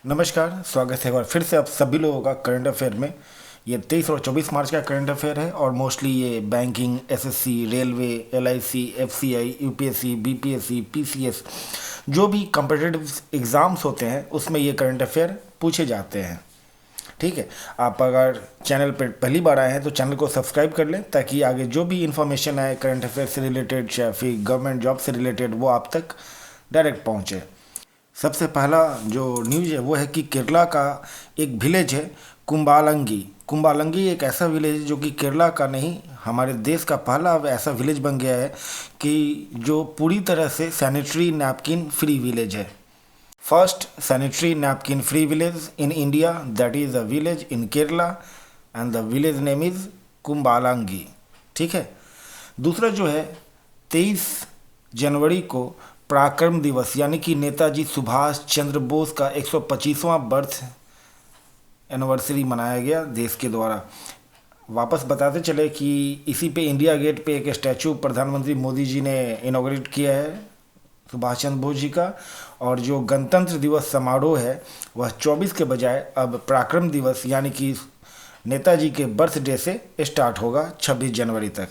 नमस्कार, स्वागत है और फिर से आप सभी लोगों का करंट अफेयर में। ये 23 और 24 मार्च का करंट अफेयर है और मोस्टली ये banking, SSC, railway, LIC, FCI, UPSC, BPSC, PCS जो भी कॉम्पिटिटिव एग्ज़ाम्स होते हैं उसमें ये करंट अफेयर पूछे जाते हैं। ठीक है, आप अगर चैनल पर पहली बार आए हैं तो चैनल को सब्सक्राइब कर लें ताकि आगे जो भी इन्फॉर्मेशन आए करंट अफेयर से रिलेटेड या फिर गवर्नमेंट जॉब से रिलेटेड वो आप तक डायरेक्ट पहुँचे। सबसे पहला जो न्यूज़ है वो है कि केरला का एक विलेज है कुंबालंगी। कुंबालंगी एक ऐसा विलेज है जो कि केरला का नहीं, हमारे देश का पहला अब ऐसा विलेज बन गया है कि जो पूरी तरह से सैनिटरी नैपकिन फ्री विलेज है। First sanitary napkin free village in India, that is a village in Kerala and the village name is Kumbalangi. ठीक है। दूसरा जो है 23 जनवरी को पराक्रम दिवस यानी कि नेताजी सुभाष चंद्र बोस का 125वां बर्थ एनिवर्सरी मनाया गया देश के द्वारा। वापस बताते चले कि इसी पे इंडिया गेट पे एक स्टैचू प्रधानमंत्री मोदी जी ने इनॉग्रेट किया है सुभाष चंद्र बोस जी का। और जो गणतंत्र दिवस समारोह है वह 24 के बजाय अब पराक्रम दिवस यानी कि नेताजी के बर्थडे से स्टार्ट होगा 26 जनवरी तक।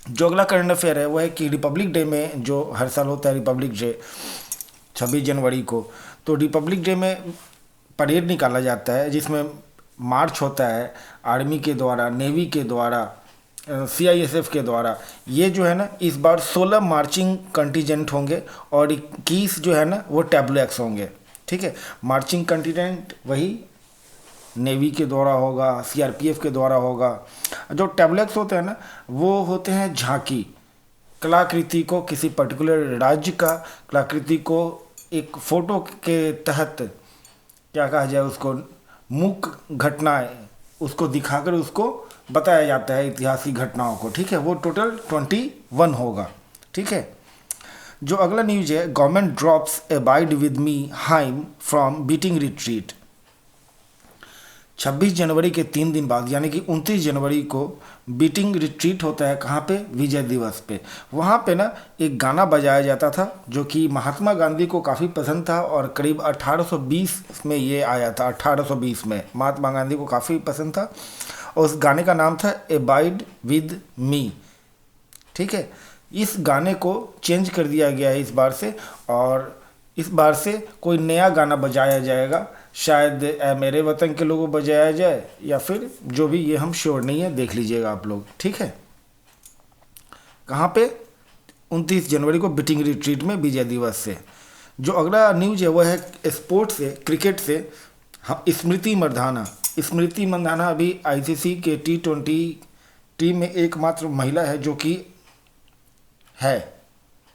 जो अगला करंट अफेयर है वो है कि रिपब्लिक डे में जो हर साल होता है रिपब्लिक डे 26 जनवरी को, तो रिपब्लिक डे में परेड निकाला जाता है जिसमें मार्च होता है आर्मी के द्वारा, नेवी के द्वारा, सीआईएसएफ के द्वारा। ये जो है ना इस बार 16 मार्चिंग कंटिजेंट होंगे और 21 जो है ना वो टैब्लो एक्स होंगे। ठीक है, मार्चिंग कंटिजेंट वही नेवी के द्वारा होगा, सीआरपीएफ के द्वारा होगा। जो टैबलेट्स होते हैं ना वो होते हैं झांकी, कलाकृति को, किसी पर्टिकुलर राज्य का कलाकृति को एक फोटो के तहत क्या कहा जाए उसको, मुख्य घटनाएं उसको दिखाकर उसको बताया जाता है ऐतिहासिक घटनाओं को। ठीक है, वो टोटल 21 होगा। ठीक है। जो अगला न्यूज है, government drops abide with me hymn from beating retreat. 26 जनवरी के 3 दिन बाद यानी कि 29 जनवरी को बीटिंग रिट्रीट होता है। कहाँ पे? विजय दिवस पे। वहाँ पे ना एक गाना बजाया जाता था जो कि महात्मा गांधी को काफ़ी पसंद था और करीब 1820 में ये आया था। 1820 में महात्मा गांधी को काफ़ी पसंद था और उस गाने का नाम था एबाइड विद मी। ठीक है, इस गाने को चेंज कर दिया गया है इस बार से और इस बार से कोई नया गाना बजाया जाएगा। शायद ऐ मेरे वतन के लोगों बजाया जाए या फिर जो भी, ये हम श्योर नहीं है, देख लीजिएगा आप लोग। ठीक है। कहाँ पे? 29 जनवरी को बीटिंग रिट्रीट में विजय दिवस से। जो अगला न्यूज है वह है स्पोर्ट्स से, क्रिकेट से। हाँ, स्मृति मंधाना। स्मृति मंधाना अभी आईसीसी के T20 टीम में एकमात्र महिला है जो कि है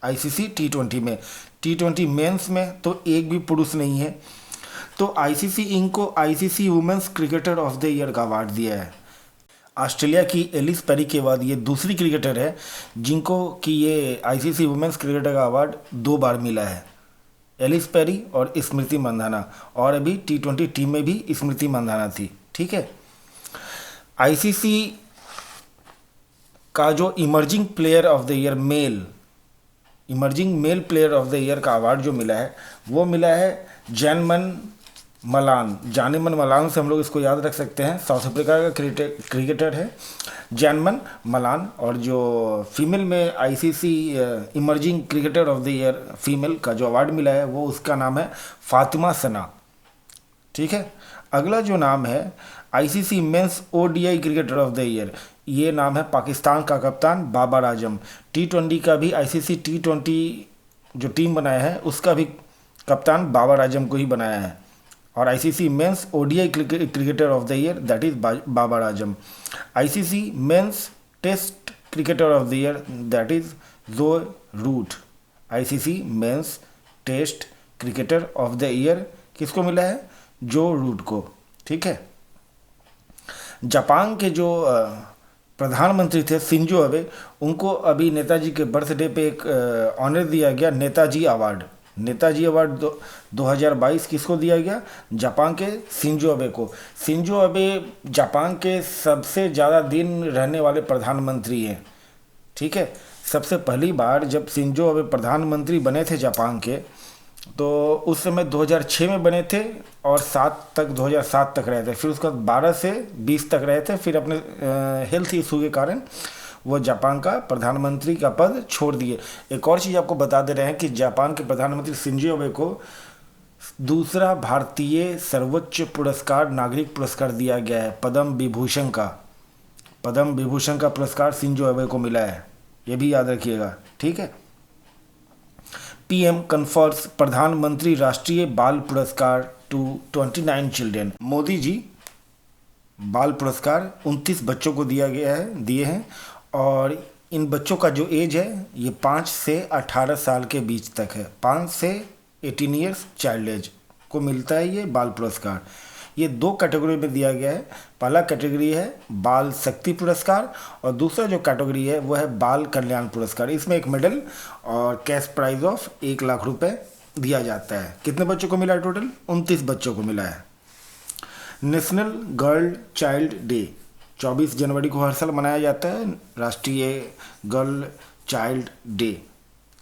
आईसीसी T20 में। T20 मेंस में तो एक भी पुरुष नहीं है। तो आईसीसी इनको ICC women's cricketer of the year का अवार्ड दिया है। ऑस्ट्रेलिया की एलिस पेरी के बाद ये दूसरी क्रिकेटर है जिनको कि ये आईसीसी वुमेंस क्रिकेटर का अवार्ड 2 बार मिला है। एलिस पेरी और स्मृति मंधाना, और अभी T20 टीम में भी स्मृति मंधाना थी। ठीक है। आईसीसी का जो emerging player of the year emerging mail player of the year का अवार्ड जो मिला है वो मिला है जैनमन मलान। जानेमन मलान से हम लोग इसको याद रख सकते हैं, साउथ अफ्रीका का क्रिकेटर है जैनमन मलान। और जो फीमेल में ICC emerging cricketer of the year female का जो अवार्ड मिला है वो उसका नाम है फातिमा सना। ठीक है। अगला जो नाम है ICC men's ODI cricketer of the year, ये नाम है पाकिस्तान का कप्तान बाबर आजम। T20 का भी आईसीसी T20 जो टीम बनाया है उसका भी कप्तान बाबर आजम को ही बनाया है। और ICC men's ODI cricketer of the year that is Babar Azam. ICC men's test cricketer of the year that is Joe Root. ICC men's test cricketer of the year किसको मिला है? जो रूट को। ठीक है। जापान के जो प्रधानमंत्री थे शिंजो अबे, उनको अभी नेताजी के बर्थडे पे एक ऑनर दिया गया, नेताजी अवार्ड। नेताजी अवार्ड 2022 किसको दिया गया? जापान के शिंजो अबे को। शिंजो अबे जापान के सबसे ज़्यादा दिन रहने वाले प्रधानमंत्री हैं। ठीक है। सबसे पहली बार जब शिंजो अबे प्रधानमंत्री बने थे जापान के तो उस समय 2006 में बने थे और 2007 तक रहे थे। फिर उसके बाद 12 से 20 तक रहे थे। फिर अपने हेल्थ इशू के कारण वो जापान का प्रधानमंत्री का पद छोड़ दिए। एक और चीज़ आपको बता दे रहे हैं कि जापान के प्रधानमंत्री शिंजो अबे को दूसरा भारतीय सर्वोच्च पुरस्कार नागरिक पुरस्कार दिया गया है, पद्म विभूषण का पुरस्कार शिंजो अबे को मिला है, ये भी याद रखिएगा, ठीक है। पीएम कन्फर्स प्रधानमंत्री राष्ट्रीय बाल पुरस्कार टू 29 चिल्ड्रेन। मोदी जी बाल पुरस्कार 29 बच्चों को दिए हैं और इन बच्चों का जो एज है ये 5 से 18 साल के बीच तक है। 5 से 18 ईयर्स चाइल्ड एज को मिलता है ये बाल पुरस्कार। ये 2 कैटेगरी में दिया गया है। पहला कैटेगरी है बाल शक्ति पुरस्कार और दूसरा जो कैटेगरी है वो है बाल कल्याण पुरस्कार। इसमें एक मेडल और कैश प्राइज ऑफ 1 लाख रुपए दिया जाता है। कितने बच्चों को मिला है? टोटल 29 बच्चों को मिला है। नेशनल गर्ल चाइल्ड डे 24 जनवरी को हर साल मनाया जाता है, राष्ट्रीय गर्ल चाइल्ड डे।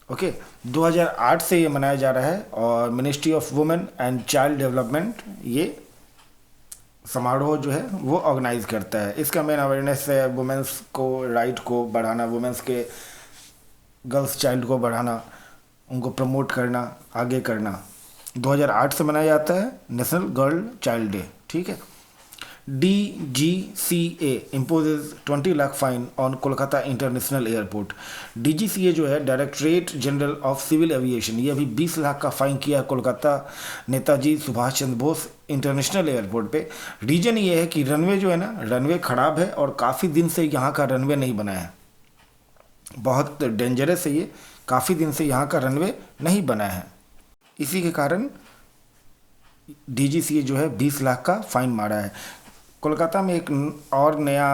ओके, 2008 से ये मनाया जा रहा है और ministry of women and child development ये समारोह जो है वो ऑर्गेनाइज करता है। इसका मेन अवेयरनेस है वुमेन्स को राइट को बढ़ाना, वुमेन्स के गर्ल्स चाइल्ड को बढ़ाना, उनको प्रमोट करना, आगे करना। 2008 से मनाया जाता है नेशनल गर्ल चाइल्ड डे, ठीक है। DGCA imposes 20 lakh fine on Kolkata international airport. DGCA जो है directorate general of civil aviation, ये अभी 20 लाख का फाइन किया है कोलकाता नेताजी सुभाष चंद्र बोस इंटरनेशनल एयरपोर्ट पे। रीजन ये है कि रनवे जो है ना, रनवे खराब है और काफ़ी दिन से यहाँ का रनवे नहीं बना है, बहुत डेंजरस है ये, काफ़ी दिन से यहाँ का रनवे नहीं बना है। इसी के कारण DGCA जो है 20 लाख का फाइन मारा है। कोलकाता में एक और नया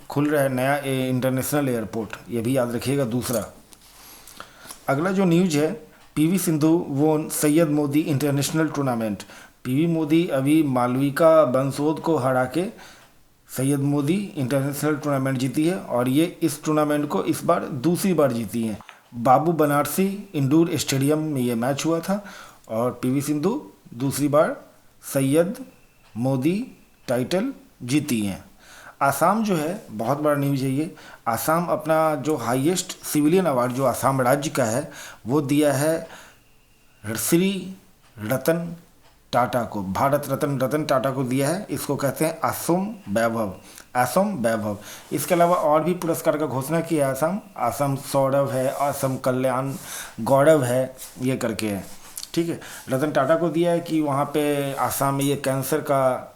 खुल रहा है, नया इंटरनेशनल एयरपोर्ट, ये भी याद रखिएगा। दूसरा अगला जो न्यूज़ है, PV सिंधु वोन Syed Modi international tournament. PV Modi अभी मालविका बंसोद को हरा के सैयद मोदी इंटरनेशनल टूर्नामेंट जीती है और ये इस टूर्नामेंट को इस बार दूसरी बार जीती हैं। बाबू बनारसी इंडोर स्टेडियम में ये मैच हुआ था और PV सिंधु दूसरी बार सैयद मोदी टाइटल जीती हैं। आसाम जो है बहुत बड़ा न्यूज़ है ये। आसाम अपना जो हाईएस्ट सिविलियन अवार्ड जो आसाम राज्य का है वो दिया है श्री रतन टाटा को, भारत रत्न रतन टाटा को दिया है। इसको कहते हैं असम वैभव। इसके अलावा और भी पुरस्कार का घोषणा किया है असम सौरभ है, असम कल्याण गौरव है, ये करके है, ठीक है। रतन टाटा को दिया है कि वहाँ पे आसाम में ये कैंसर का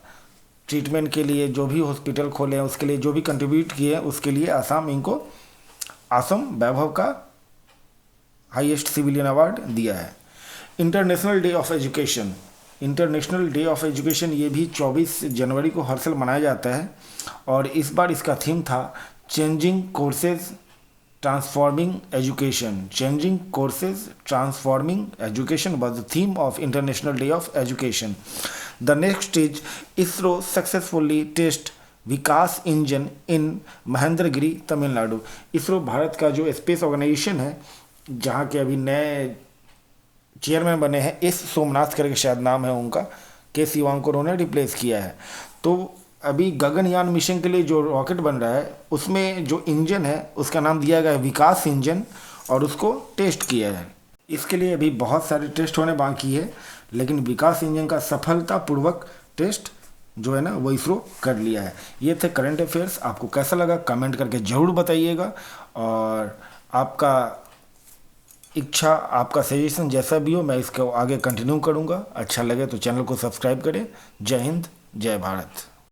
ट्रीटमेंट के लिए जो भी हॉस्पिटल खोले हैं उसके लिए जो भी कंट्रीब्यूट किए हैं उसके लिए आसाम इनको असम वैभव का हाईएस्ट सिविलियन अवार्ड दिया है। इंटरनेशनल डे ऑफ एजुकेशन ये भी 24 जनवरी को हर साल मनाया जाता है और इस बार इसका थीम था changing courses transforming education was the theme of International Day of Education. The next stage, ISRO successfully test Vikas engine इन महेंद्रगिरी तमिलनाडु। इसरो भारत का जो स्पेस ऑर्गेनाइजेशन है जहाँ के अभी नए चेयरमैन बने हैं, एस सोमनाथ करके शायद नाम है उनका, के शिवांग को उन्होंने रिप्लेस किया है। तो अभी गगनयान मिशन के लिए जो रॉकेट बन रहा है उसमें जो इंजन है उसका नाम दिया गया है विकास इंजन और उसको टेस्ट किया है। इसके लिए अभी बहुत सारे टेस्ट होने बाकी है लेकिन विकास इंजन का सफलतापूर्वक टेस्ट जो है ना वो इसरो कर लिया है। ये थे करंट अफेयर्स। आपको कैसा लगा कमेंट करके ज़रूर बताइएगा और आपका इच्छा, आपका सजेशन जैसा भी हो मैं इसको आगे कंटिन्यू करूँगा। अच्छा लगे तो चैनल को सब्सक्राइब करें। जय हिंद, जय भारत।